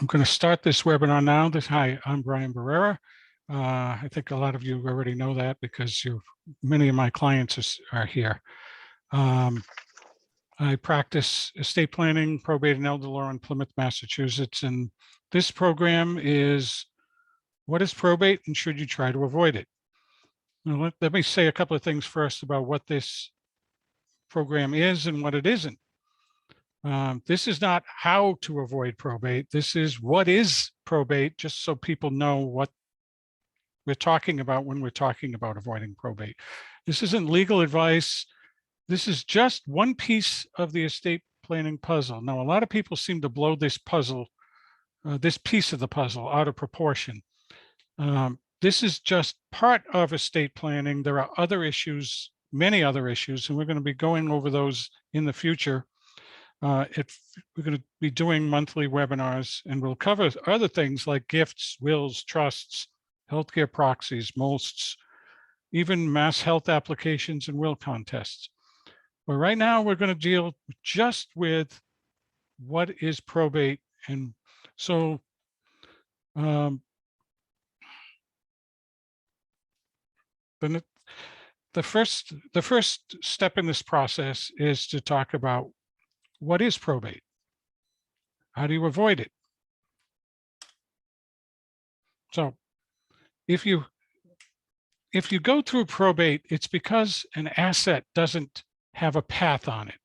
I'm going to start this webinar now. Hi, I'm Brian Barrera. I think a lot of you already know that because many of my clients are here. I practice estate planning, probate, and elder law in Plymouth, Massachusetts. And this program is, what is probate and should you try to avoid it? Now, let me say a couple of things first about what this program is and what it isn't. This is not how to avoid probate. This is what is probate, just so people know what we're talking about when we're talking about avoiding probate. This isn't legal advice. This is just one piece of the estate planning puzzle. Now, a lot of people seem to blow this puzzle, this piece of the puzzle out of proportion. This is just part of estate planning. There are other issues, many other issues, and we're going to be going over those in the future. We're going to be doing monthly webinars, and we'll cover other things like gifts, wills, trusts, healthcare proxies, MOLSTs, even mass health applications and will contests. But right now we're going to deal just with what is probate. And so the first step in this process is to talk about what is probate. How do you avoid it? So if you go through probate, it's because an asset doesn't have a path on it.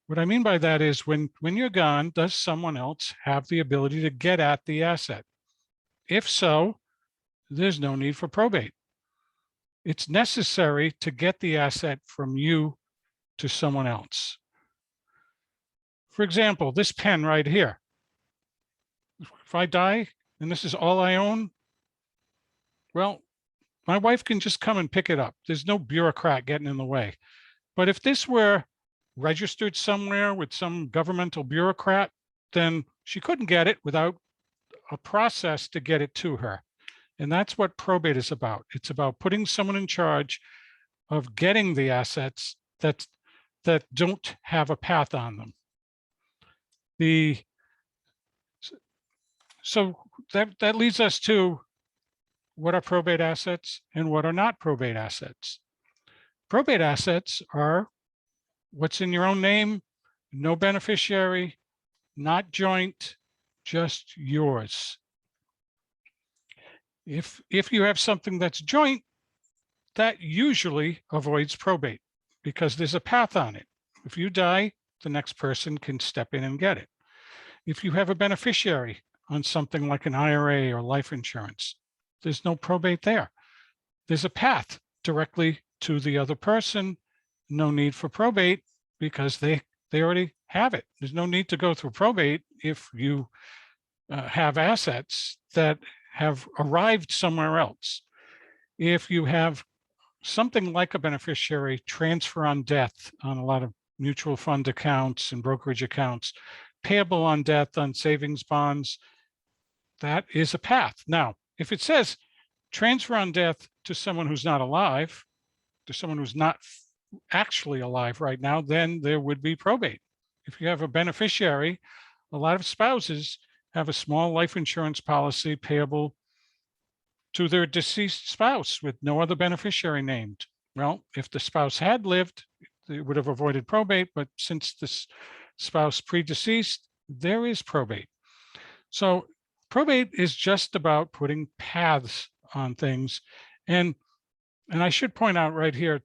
What I mean by that is when you're gone, does someone else have the ability to get at the asset? If so, there's no need for probate. It's necessary to get the asset from you to someone else. For example, this pen right here. If I die and this is all I own, well, my wife can just come and pick it up. There's no bureaucrat getting in the way. But if this were registered somewhere with some governmental bureaucrat, then she couldn't get it without a process to get it to her. And that's what probate is about. It's about putting someone in charge of getting the assets that don't have a path on them. So that leads us to what are probate assets and what are not probate assets. Probate assets are what's in your own name, no beneficiary, not joint, just yours. If you have something that's joint, that usually avoids probate because there's a path on it. If you die, the next person can step in and get it. If you have a beneficiary on something like an IRA or life insurance, there's no probate there. There's a path directly to the other person. No need for probate because they already have it. There's no need to go through probate if you have assets that have arrived somewhere else. If you have something like a beneficiary transfer on death on a lot of mutual fund accounts and brokerage accounts, payable on death on savings bonds, that is a path. Now, if it says transfer on death to someone who's not alive, to someone who's not actually alive right now, then there would be probate. If you have a beneficiary, a lot of spouses have a small life insurance policy payable to their deceased spouse with no other beneficiary named. Well, if the spouse had lived, it would have avoided probate, but since this spouse predeceased, there is probate. So probate is just about putting paths on things. And I should point out right here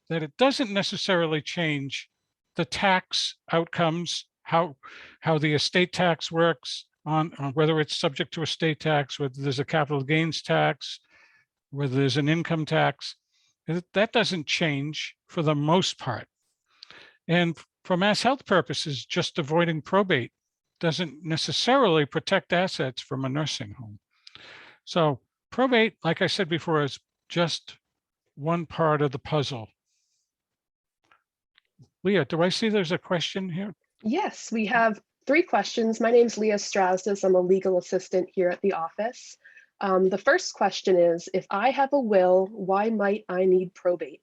that it doesn't necessarily change the tax outcomes, how the estate tax works, on whether it's subject to estate tax, whether there's a capital gains tax, whether there's an income tax. That doesn't change for the most part. And for mass health purposes, just avoiding probate doesn't necessarily protect assets from a nursing home. So probate, like I said before, is just one part of the puzzle. Leah, do I see there's a question here? Yes, we have 3 questions. My name's Leah Strasdis. I'm a legal assistant here at the office. The first question is, if I have a will, why might I need probate?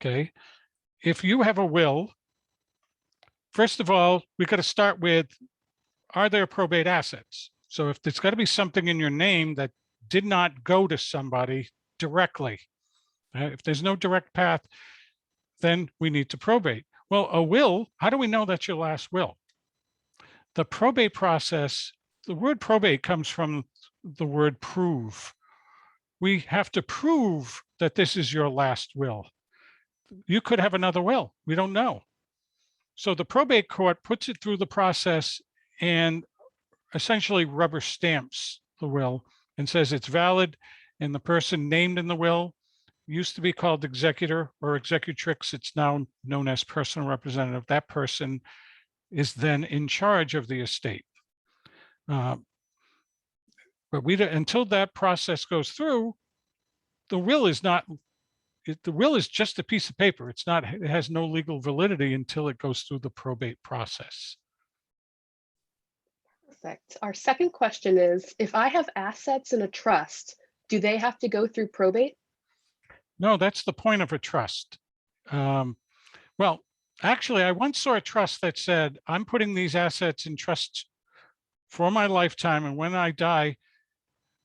Okay. If you have a will, first of all, we've got to start with are there probate assets? So if there's got to be something in your name that did not go to somebody directly, if there's no direct path, then we need to probate. Well, a will, how do we know that's your last will? The probate process, the word probate comes from the word prove. We have to prove that this is your last will. You could have another will. We don't know. So the probate court puts it through the process and essentially rubber stamps the will and says it's valid. And the person named in the will used to be called executor or executrix. It's now known as personal representative. That person is then in charge of the estate. But until that process goes through, the will is not, the will is just a piece of paper. It's not, it has no legal validity until it goes through the probate process. Perfect. Our second question is, if I have assets in a trust, do they have to go through probate? No, that's the point of a trust. Well, actually, I once saw a trust that said, I'm putting these assets in trust for my lifetime, and when I die,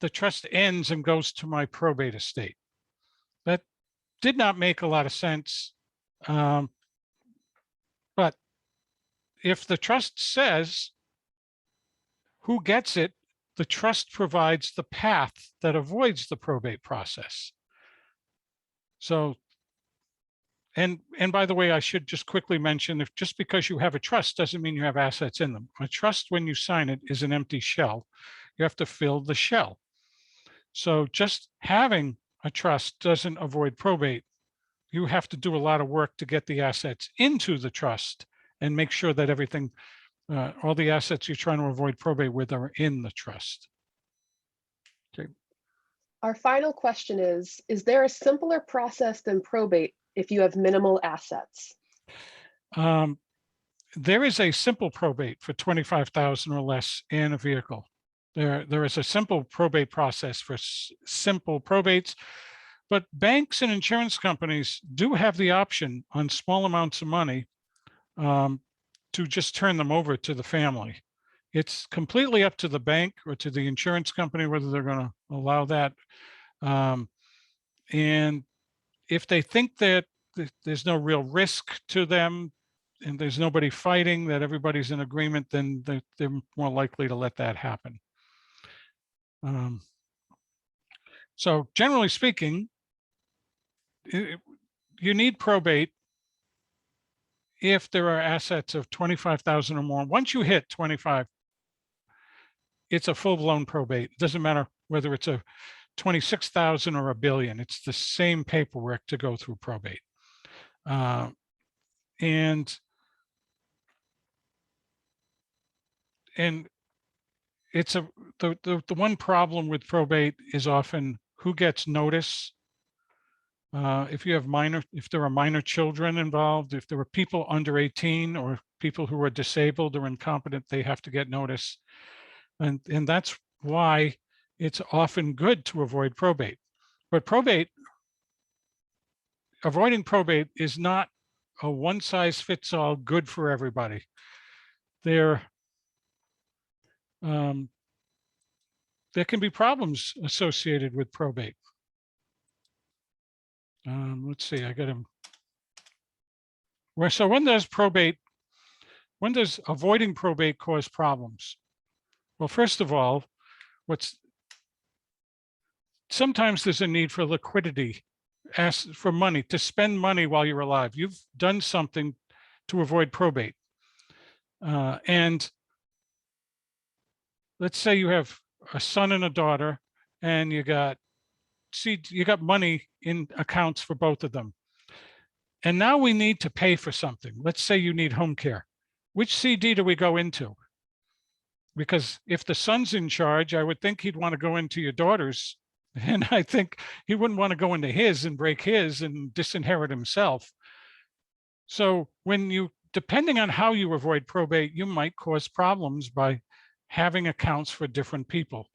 the trust ends and goes to my probate estate. That did not make a lot of sense. But if the trust says who gets it, the trust provides the path that avoids the probate process. So, and by the way, I should just quickly mention, if just because you have a trust doesn't mean you have assets in them. A trust, when you sign it, is an empty shell. You have to fill the shell. So just having a trust doesn't avoid probate. You have to do a lot of work to get the assets into the trust and make sure that everything, all the assets you're trying to avoid probate with are in the trust. Okay. Our final question is there a simpler process than probate if you have minimal assets? There is a simple probate for 25,000 or less in a vehicle. There is a simple probate process for simple probates, but banks and insurance companies do have the option on small amounts of money to just turn them over to the family. It's completely up to the bank or to the insurance company whether they're going to allow that. And if they think that there's no real risk to them and there's nobody fighting, that everybody's in agreement, then they're more likely to let that happen. So generally speaking, you need probate if there are assets of 25,000 or more. Once you hit 25, it's a full-blown probate. It doesn't matter whether it's a 26,000 or a billion. It's the same paperwork to go through probate. And it's the one problem with probate is often who gets notice. If you have if there are minor children involved, if there are people under 18 or people who are disabled or incompetent, they have to get notice. And that's why it's often good to avoid probate. But avoiding probate is not a one-size-fits-all good for everybody. There can be problems associated with probate. Let's see, I got him. So when does avoiding probate cause problems? Well, first of all, sometimes there's a need for liquidity, ask for money, to spend money while you're alive. You've done something to avoid probate. And let's say you have a son and a daughter and you got money in accounts for both of them. And now we need to pay for something. Let's say you need home care. Which CD do we go into? Because if the son's in charge, I would think he'd want to go into your daughter's. And I think he wouldn't want to go into his and break his and disinherit himself. So depending on how you avoid probate, you might cause problems by having accounts for different people.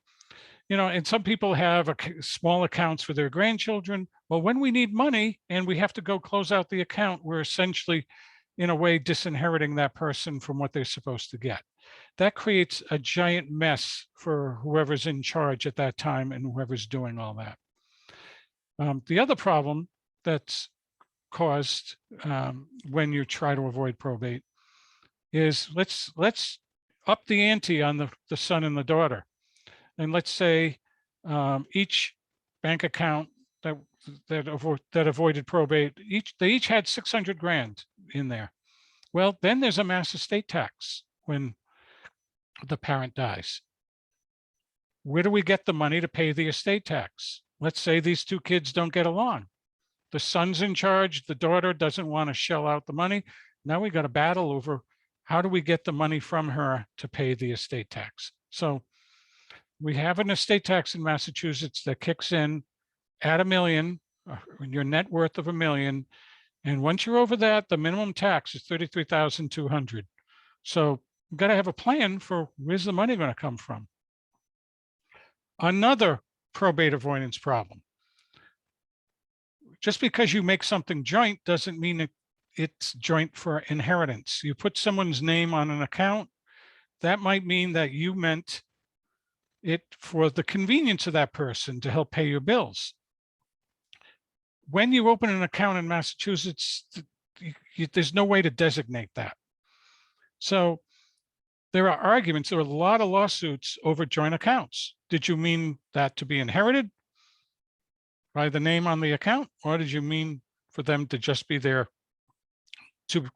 And some people have small accounts for their grandchildren. Well, when we need money and we have to go close out the account, we're essentially, in a way, disinheriting that person from what they're supposed to get. that creates a giant mess for whoever's in charge at that time and whoever's doing all that. The other problem that's caused when you try to avoid probate is let's up the ante on the son and the daughter. And let's say each bank account that avoided probate, they each had 600 grand in there. Well, then there's a mass estate tax when the parent dies. Where do we get the money to pay the estate tax? Let's say these two kids don't get along. The son's in charge, the daughter doesn't want to shell out the money. Now we got a battle over how do we get the money from her to pay the estate tax? So we have an estate tax in Massachusetts that kicks in at $1 million, your net worth of $1 million. And once you're over that, the minimum tax is $33,200. So we've got to have a plan for where's the money going to come from. Another probate avoidance problem. Just because you make something joint doesn't mean it's joint for inheritance. You put someone's name on an account, that might mean that you meant it for the convenience of that person to help pay your bills. When you open an account in Massachusetts, there's no way to designate that. So there are arguments, there are a lot of lawsuits over joint accounts. Did you mean that to be inherited by the name on the account, or did you mean for them to just be there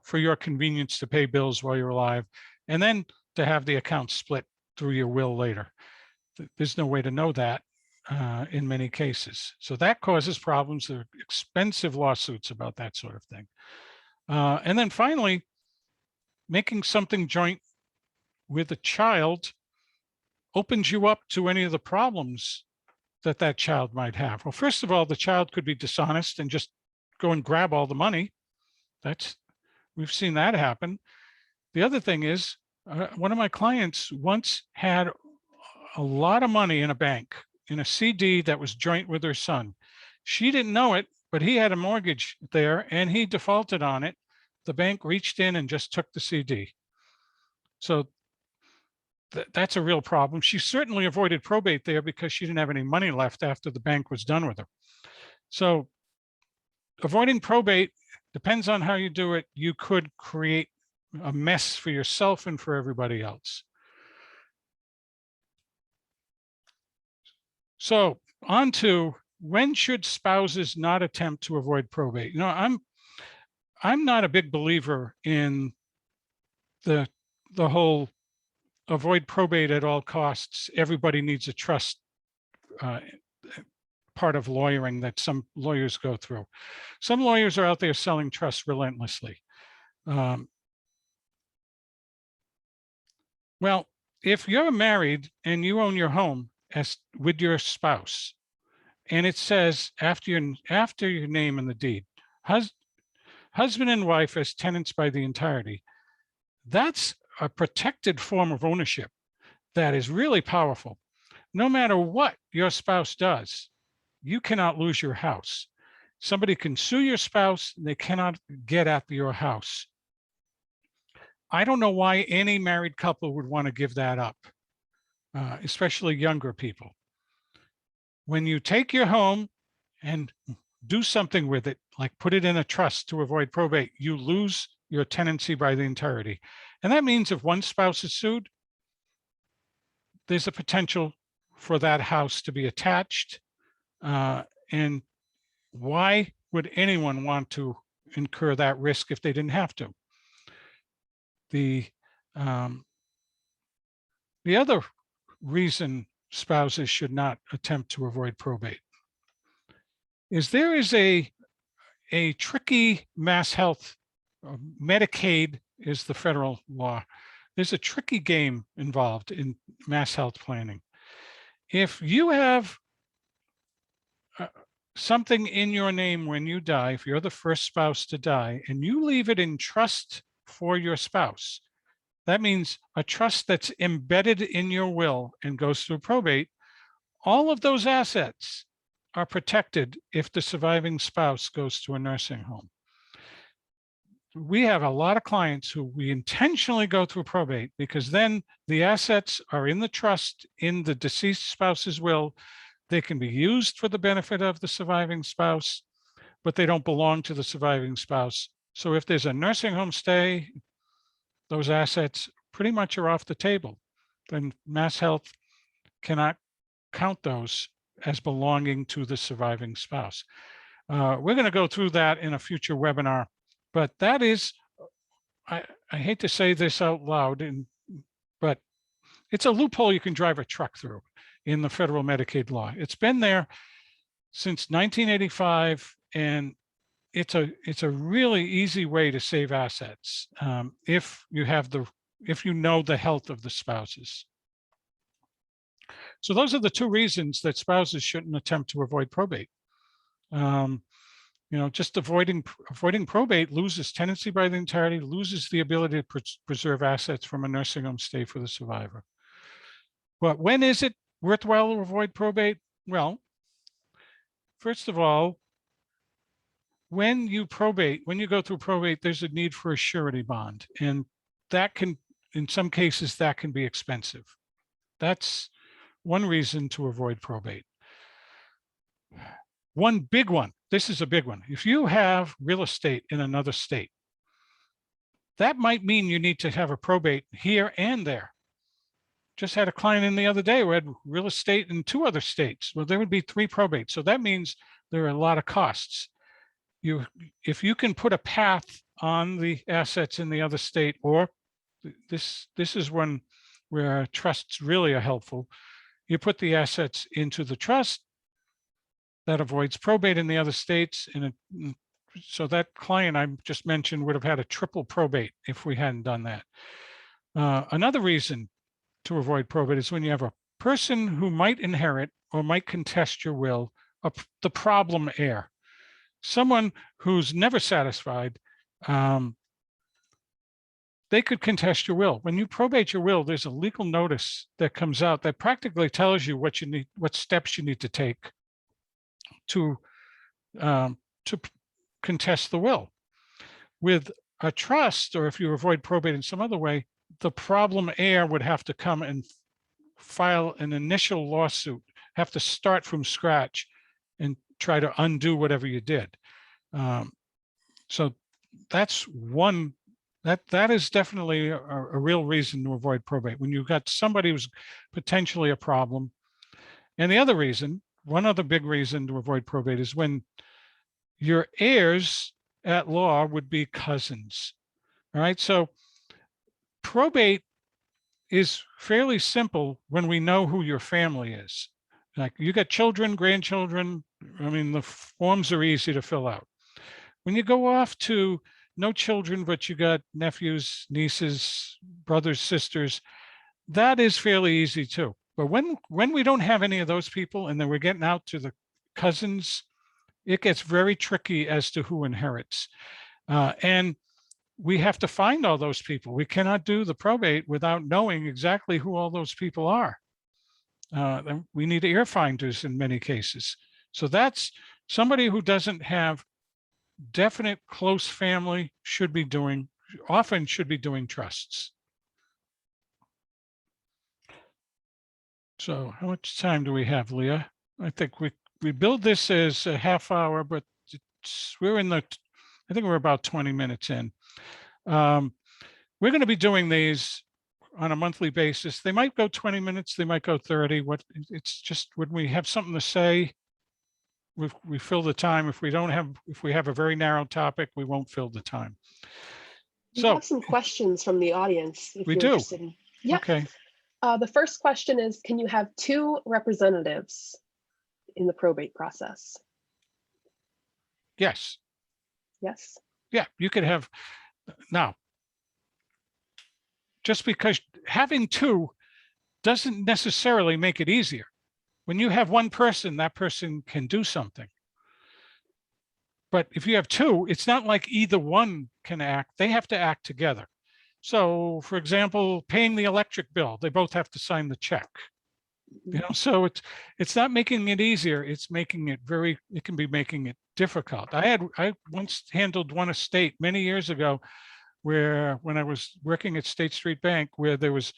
for your convenience to pay bills while you're alive, and then to have the account split through your will later? There's no way to know that in many cases. So that causes problems. There are expensive lawsuits about that sort of thing. And then finally, making something joint with a child opens you up to any of the problems that that child might have. Well, first of all, the child could be dishonest and just go and grab all the money. We've seen that happen. The other thing is, one of my clients once had a lot of money in a bank, in a CD that was joint with her son. She didn't know it, but he had a mortgage there and he defaulted on it. The bank reached in and just took the CD. So that's a real problem. She certainly avoided probate there because she didn't have any money left after the bank was done with her. So avoiding probate depends on how you do it. You could create a mess for yourself and for everybody else. So on to when should spouses not attempt to avoid probate? You know, I'm not a big believer in the whole avoid probate at all costs. Everybody needs a trust part of lawyering that some lawyers go through. Some lawyers are out there selling trust relentlessly. Well, if you're married and you own your home with your spouse, and it says after your name in the deed, husband and wife as tenants by the entirety, that's a protected form of ownership that is really powerful. No matter what your spouse does, you cannot lose your house. Somebody can sue your spouse, they cannot get at your house. I don't know why any married couple would want to give that up, especially younger people. When you take your home and do something with it, like put it in a trust to avoid probate, you lose your tenancy by the entirety. And that means if one spouse is sued, there's a potential for that house to be attached. And why would anyone want to incur that risk if they didn't have to? The other reason spouses should not attempt to avoid probate is there is a tricky mass health, Medicaid is the federal law. There's a tricky game involved in mass health planning. If you have something in your name when you die, if you're the first spouse to die, and you leave it in trust for your spouse, that means a trust that's embedded in your will and goes through probate, all of those assets are protected if the surviving spouse goes to a nursing home. we have a lot of clients who we intentionally go through probate because then the assets are in the trust in the deceased spouse's will. They can be used for the benefit of the surviving spouse, but they don't belong to the surviving spouse. So if there's a nursing home stay, those assets pretty much are off the table. Then Mass Health cannot count those as belonging to the surviving spouse. We're going to go through that in a future webinar, but that is, I hate to say this out loud, but it's a loophole you can drive a truck through in the federal Medicaid law. It's been there since 1985, and it's a really easy way to save assets if you know the health of the spouses. So those are the two reasons that spouses shouldn't attempt to avoid probate. Just avoiding probate loses tenancy by the entirety, loses the ability to preserve assets from a nursing home stay for the survivor. But when is it worthwhile to avoid probate? Well, first of all, when you go through probate, there's a need for a surety bond, and that can, in some cases, that can be expensive. That's one reason to avoid probate. One big one, this is a big one. If you have real estate in another state, that might mean you need to have a probate here and there. Just had a client in the other day who had real estate in 2 other states. Well, there would be 3 probates. So that means there are a lot of costs. If you can put a path on the assets in the other state, or this is one where trusts really are helpful. You put the assets into the trust, that avoids probate in the other states. So that client I just mentioned would have had a triple probate if we hadn't done that. Another reason to avoid probate is when you have a person who might inherit or might contest your will, the problem heir. Someone who's never satisfied, they could contest your will. When you probate your will, there's a legal notice that comes out that practically tells you what steps you need to take to contest the will. With a trust, or if you avoid probate in some other way, the problem heir would have to come and file an initial lawsuit, have to start from scratch and try to undo whatever you did. So that's one, that is definitely a real reason to avoid probate when you've got somebody who's potentially a problem. And the other reason, one other big reason to avoid probate is when your heirs at law would be cousins. All right, so probate is fairly simple when we know who your family is. Like you got children, grandchildren, I mean, the forms are easy to fill out. When you go off to no children, but you got nephews, nieces, brothers, sisters, that is fairly easy too. But when we don't have any of those people and then we're getting out to the cousins, it gets very tricky as to who inherits. And we have to find all those people. We cannot do the probate without knowing exactly who all those people are. We need ear finders in many cases. So that's somebody who doesn't have definite close family often should be doing trusts. So how much time do we have, Leah? I think we build this as a half hour, but I think we're about 20 minutes in. We're going to be doing these on a monthly basis. They might go 20 minutes, they might go 30. It's just when we have something to say, we fill the time. If we have a very narrow topic, we won't fill the time. We have some questions from the audience. We do. Yeah. Okay. The first question is, can you have 2 representatives in the probate process? Yes. Yes. Yeah, you could have. Now, just because having 2 doesn't necessarily make it easier. When you have one person, that person can do something. But if you have 2, it's not like either one can act. They have to act together. So, for example, paying the electric bill, they both have to sign the check. You know, so it's not making it easier. It's making it it can be making it difficult. I once handled one estate many years ago where when I was working at State Street Bank, where there was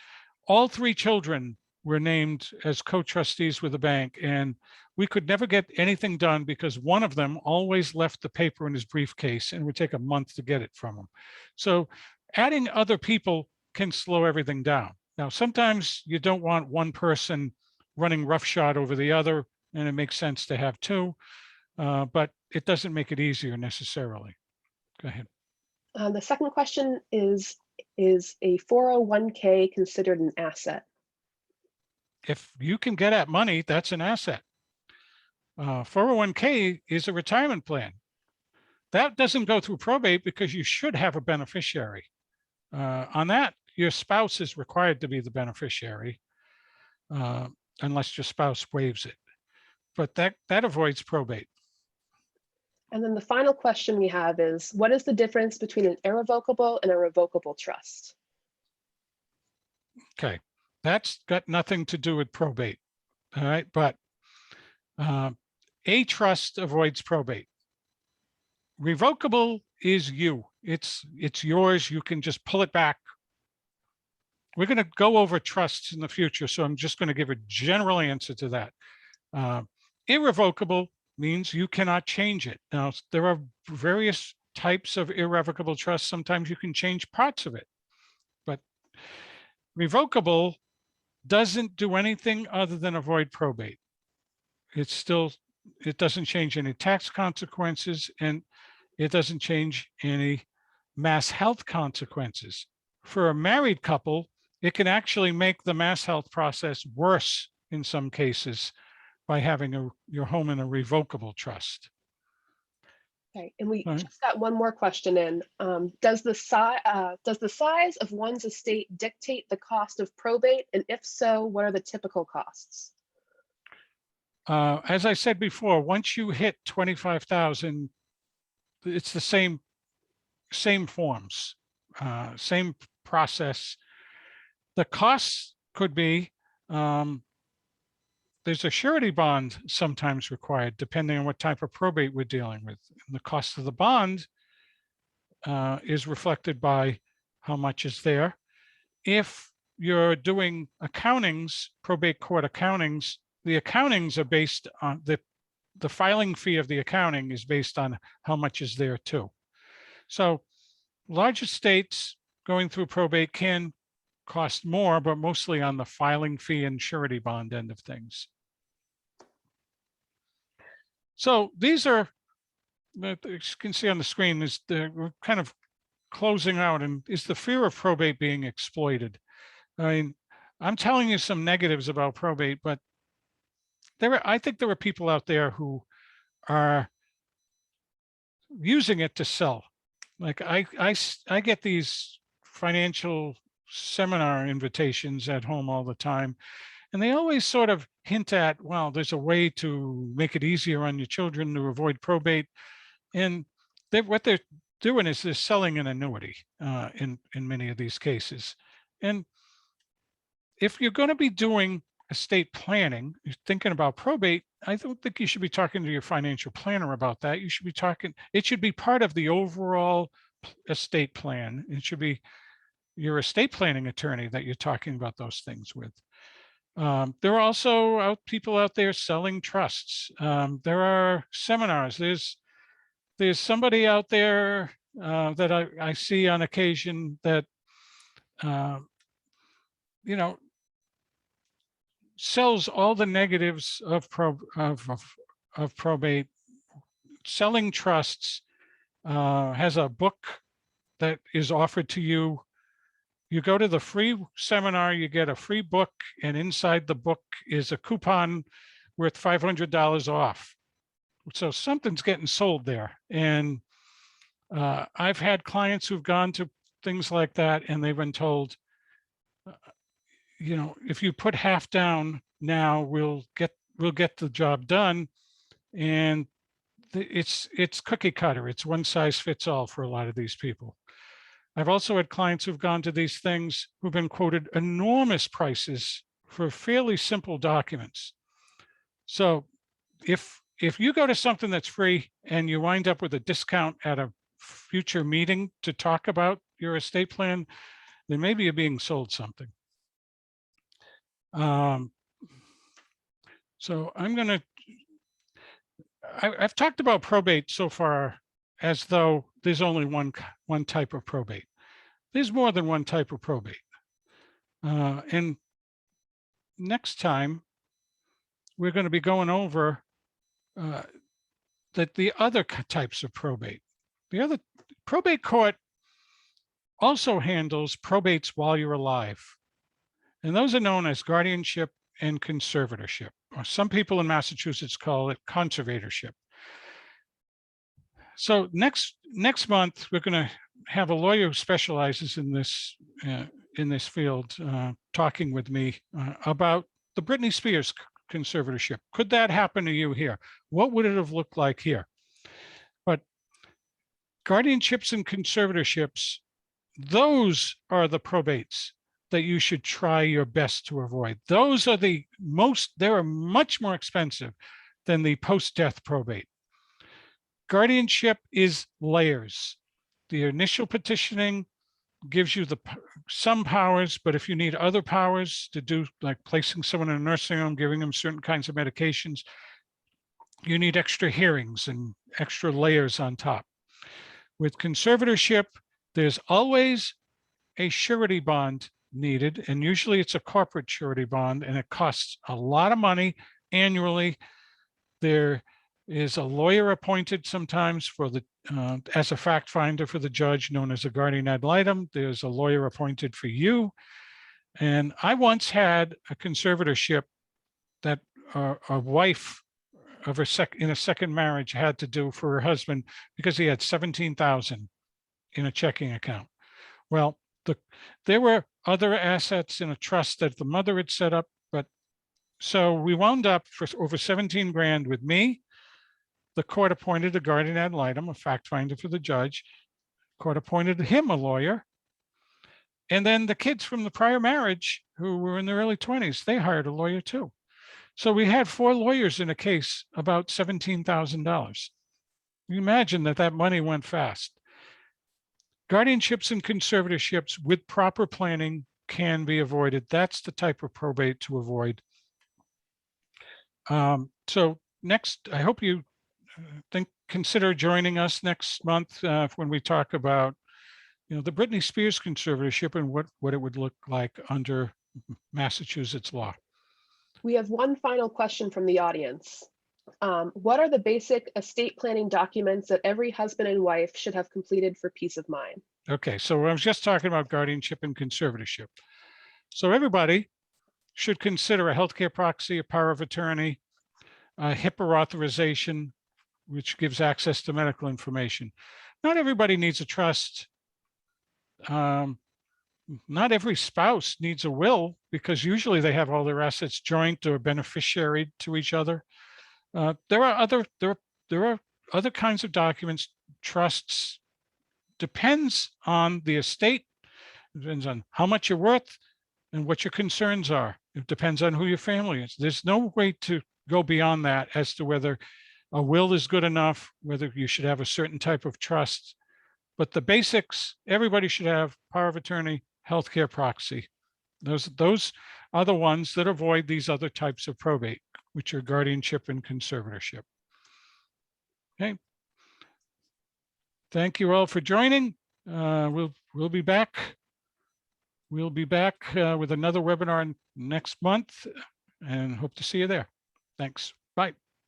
all three children were named as co-trustees with the bank, and we could never get anything done because one of them always left the paper in his briefcase and it would take a month to get it from him. So adding other people can slow everything down. Now, sometimes you don't want one person running roughshod over the other, and it makes sense to have two, but it doesn't make it easier necessarily. Go ahead. The second question is a 401k considered an asset? If you can get at money, that's an asset. 401k is a retirement plan. That doesn't go through probate because you should have a beneficiary. On that, your spouse is required to be the beneficiary unless your spouse waives it. But that avoids probate. And then the final question we have is, what is the difference between an irrevocable and a revocable trust? Okay, that's got nothing to do with probate. All right, but a trust avoids probate. Revocable is you. It's yours. You can just pull it back. We're going to go over trusts in the future, so I'm just going to give a general answer to that. Irrevocable means you cannot change it. Now, there are various types of irrevocable trusts. Sometimes you can change parts of it, but revocable doesn't do anything other than avoid probate. It doesn't change any tax consequences, and it doesn't change any mass health consequences. For a married couple, it can actually make the mass health process worse in some cases by having your home in a revocable trust. Okay, and we just got one more question in. Does the size of one's estate dictate the cost of probate? And if so, what are the typical costs? As I said before, once you hit 25,000, it's the same forms, same process. The costs could be, there's a surety bond sometimes required, depending on what type of probate we're dealing with. And the cost of the bond is reflected by how much is there. If you're doing accountings, probate court accountings, the accountings are based on the filing fee of the accounting is based on how much is there too. So large estates going through probate can cost more, but mostly on the filing fee and surety bond end of things. So these are, as you can see on the screen, we're kind of closing out, and is the fear of probate being exploited? I mean, I'm telling you some negatives about probate, but I think there are people out there who are using it to sell. Like I get these financial seminar invitations at home all the time, and they always sort of hint at, well, there's a way to make it easier on your children to avoid probate. And what they're doing is they're selling an annuity in many of these cases. And if you're going to be doing estate planning, you're thinking about probate, I don't think you should be talking to your financial planner about that. You should be it should be part of the overall estate plan. It should be your estate planning attorney that you're talking about those things with. There are also people out there selling trusts. There are seminars. There's somebody out there that I see on occasion that sells all the negatives of probate. Selling trusts, has a book that is offered to you. You go to the free seminar, you get a free book, and inside the book is a coupon worth $500 off. So something's getting sold there. And I've had clients who've gone to things like that, and they've been told, if you put half down now, we'll get the job done. And it's cookie cutter. It's one size fits all for a lot of these people. I've also had clients who've gone to these things who've been quoted enormous prices for fairly simple documents. So if you go to something that's free and you wind up with a discount at a future meeting to talk about your estate plan, then maybe you're being sold something. So I've talked about probate so far as though there's only one type of probate. There's more than one type of probate. And next time, we're going to be going over that the other types of probate. The other probate court also handles probates while you're alive. And those are known as guardianship and conservatorship, or some people in Massachusetts call it conservatorship. So next month, we're going to have a lawyer who specializes in this field talking with me about the Britney Spears conservatorship. Could that happen to you here? What would it have looked like here? But guardianships and conservatorships, those are the probates that you should try your best to avoid. Those are they are much more expensive than the post-death probate. Guardianship is layers. The initial petitioning gives you some powers, but if you need other powers to do, like placing someone in a nursing home, giving them certain kinds of medications, you need extra hearings and extra layers on top. With conservatorship, there's always a surety bond needed, and usually it's a corporate surety bond, and it costs a lot of money annually. There is a lawyer appointed sometimes for the as a fact finder for the judge, known as a guardian ad litem. There's a lawyer appointed for you. And I once had a conservatorship that a wife of in a second marriage had to do for her husband because he had $17,000 in a checking account. Well, there were other assets in a trust that the mother had set up, but so we wound up for over 17 grand with me. The court appointed a guardian ad litem, a fact finder for the judge. Court appointed him a lawyer. And then the kids from the prior marriage who were in their early 20s, they hired a lawyer too. So we had 4 lawyers in a case about $17,000. You imagine that money went fast. Guardianships and conservatorships with proper planning can be avoided. That's the type of probate to avoid. So next, I hope you consider joining us next month when we talk about, the Britney Spears conservatorship and what it would look like under Massachusetts law. We have one final question from the audience. What are the basic estate planning documents that every husband and wife should have completed for peace of mind? Okay, so I was just talking about guardianship and conservatorship. So everybody should consider a healthcare proxy, a power of attorney, a HIPAA authorization, which gives access to medical information. Not everybody needs a trust. Not every spouse needs a will, because usually they have all their assets joint or beneficiary to each other. There are other kinds of documents. Trusts depends on the estate, depends on how much you're worth and what your concerns are. It depends on who your family is. There's no way to go beyond that as to whether a will is good enough, whether you should have a certain type of trust. But the basics, everybody should have power of attorney, healthcare proxy. Those are the ones that avoid these other types of probate, which are guardianship and conservatorship. Okay. Thank you all for joining. We'll be back. We'll be back with another webinar next month, and hope to see you there. Thanks. Bye.